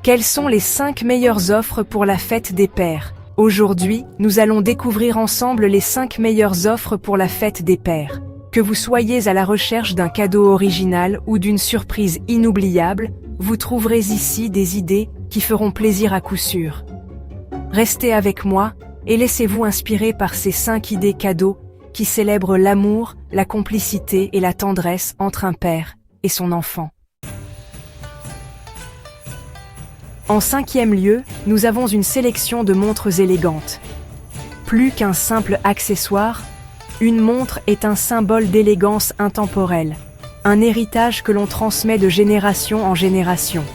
Quelles sont les 5 meilleures offres pour la fête des pères? Aujourd'hui, nous allons découvrir ensemble les 5 meilleures offres pour la fête des pères. Que vous soyez à la recherche d'un cadeau original ou d'une surprise inoubliable, vous trouverez ici des idées qui feront plaisir à coup sûr. Restez avec moi et laissez-vous inspirer par ces 5 idées cadeaux qui célèbrent l'amour, la complicité et la tendresse entre un père et son enfant. En 5e lieu, nous avons une sélection de montres élégantes. Plus qu'un simple accessoire, une montre est un symbole d'élégance intemporelle, un héritage que l'on transmet de génération en génération.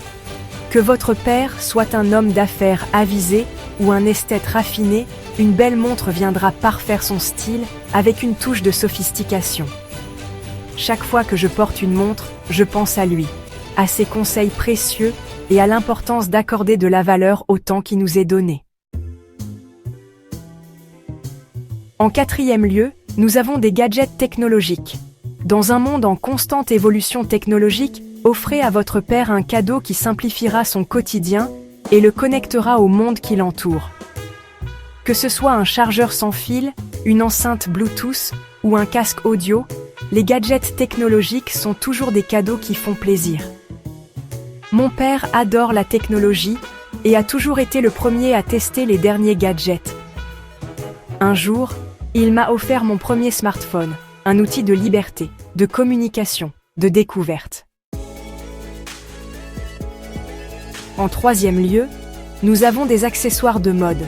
Que votre père soit un homme d'affaires avisé ou un esthète raffiné, une belle montre viendra parfaire son style avec une touche de sophistication. Chaque fois que je porte une montre, je pense à lui, à ses conseils précieux et à l'importance d'accorder de la valeur au temps qui nous est donné. En 4e lieu, nous avons des gadgets technologiques. Dans un monde en constante évolution technologique, offrez à votre père un cadeau qui simplifiera son quotidien et le connectera au monde qui l'entoure. Que ce soit un chargeur sans fil, une enceinte Bluetooth ou un casque audio, les gadgets technologiques sont toujours des cadeaux qui font plaisir. Mon père adore la technologie et a toujours été le premier à tester les derniers gadgets. Un jour, il m'a offert mon premier smartphone, un outil de liberté, de communication, de découverte. En 3e lieu, nous avons des accessoires de mode.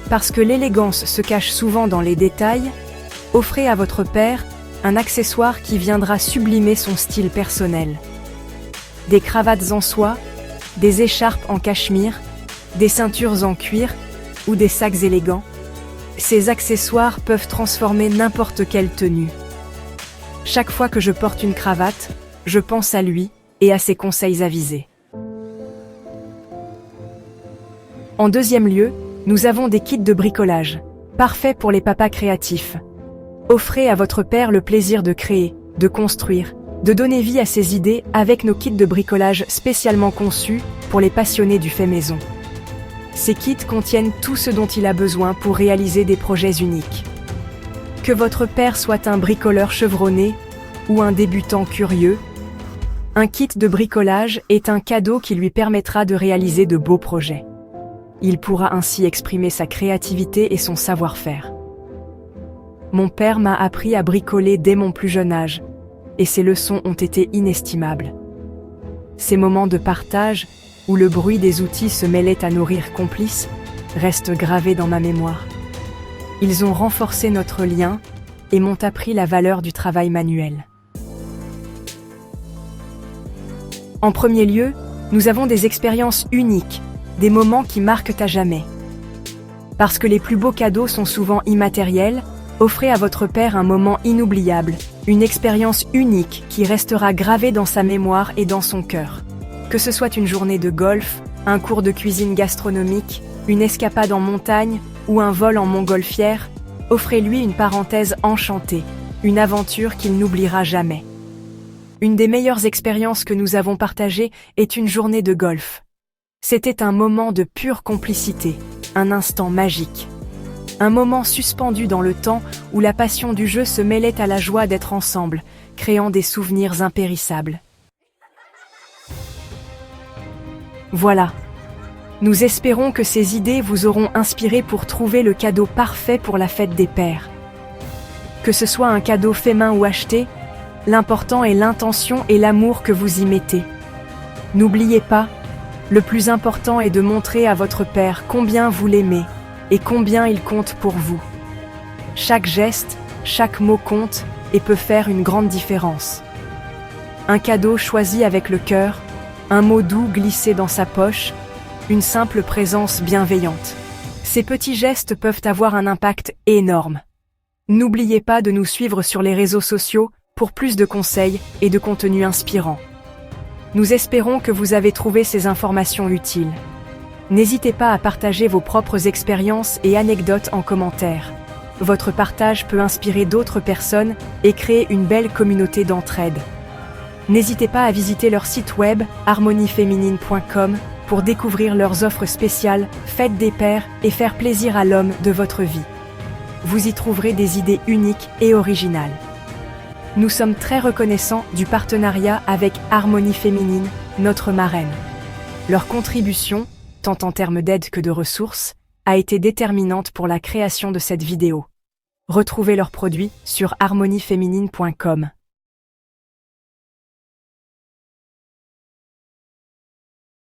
Parce que l'élégance se cache souvent dans les détails, offrez à votre père un accessoire qui viendra sublimer son style personnel. Des cravates en soie, des écharpes en cachemire, des ceintures en cuir ou des sacs élégants. Ces accessoires peuvent transformer n'importe quelle tenue. Chaque fois que je porte une cravate, je pense à lui et à ses conseils avisés. En 2e lieu, nous avons des kits de bricolage, parfaits pour les papas créatifs. Offrez à votre père le plaisir de créer, de construire, de donner vie à ses idées avec nos kits de bricolage spécialement conçus pour les passionnés du fait maison. Ces kits contiennent tout ce dont il a besoin pour réaliser des projets uniques. Que votre père soit un bricoleur chevronné ou un débutant curieux, un kit de bricolage est un cadeau qui lui permettra de réaliser de beaux projets. Il pourra ainsi exprimer sa créativité et son savoir-faire. Mon père m'a appris à bricoler dès mon plus jeune âge, et ces leçons ont été inestimables. Ces moments de partage, où le bruit des outils se mêlait à nos rires complices, restent gravés dans ma mémoire. Ils ont renforcé notre lien et m'ont appris la valeur du travail manuel. En premier lieu, nous avons des expériences uniques, des moments qui marquent à jamais. Parce que les plus beaux cadeaux sont souvent immatériels, offrez à votre père un moment inoubliable, une expérience unique qui restera gravée dans sa mémoire et dans son cœur. Que ce soit une journée de golf, un cours de cuisine gastronomique, une escapade en montagne ou un vol en montgolfière, offrez-lui une parenthèse enchantée, une aventure qu'il n'oubliera jamais. Une des meilleures expériences que nous avons partagées est une journée de golf. C'était un moment de pure complicité, un instant magique. Un moment suspendu dans le temps où la passion du jeu se mêlait à la joie d'être ensemble, créant des souvenirs impérissables. Voilà. Nous espérons que ces idées vous auront inspiré pour trouver le cadeau parfait pour la fête des pères. Que ce soit un cadeau fait main ou acheté, l'important est l'intention et l'amour que vous y mettez. N'oubliez pas, le plus important est de montrer à votre père combien vous l'aimez et combien il compte pour vous. Chaque geste, chaque mot compte et peut faire une grande différence. Un cadeau choisi avec le cœur, un mot doux glissé dans sa poche, une simple présence bienveillante. Ces petits gestes peuvent avoir un impact énorme. N'oubliez pas de nous suivre sur les réseaux sociaux pour plus de conseils et de contenus inspirants. Nous espérons que vous avez trouvé ces informations utiles. N'hésitez pas à partager vos propres expériences et anecdotes en commentaire. Votre partage peut inspirer d'autres personnes et créer une belle communauté d'entraide. N'hésitez pas à visiter leur site web harmonieféminine.com pour découvrir leurs offres spéciales, Fête des Pères et faire plaisir à l'homme de votre vie. Vous y trouverez des idées uniques et originales. Nous sommes très reconnaissants du partenariat avec Harmonie Féminine, notre marraine. Leur contribution, tant en termes d'aide que de ressources, a été déterminante pour la création de cette vidéo. Retrouvez leurs produits sur harmonieféminine.com.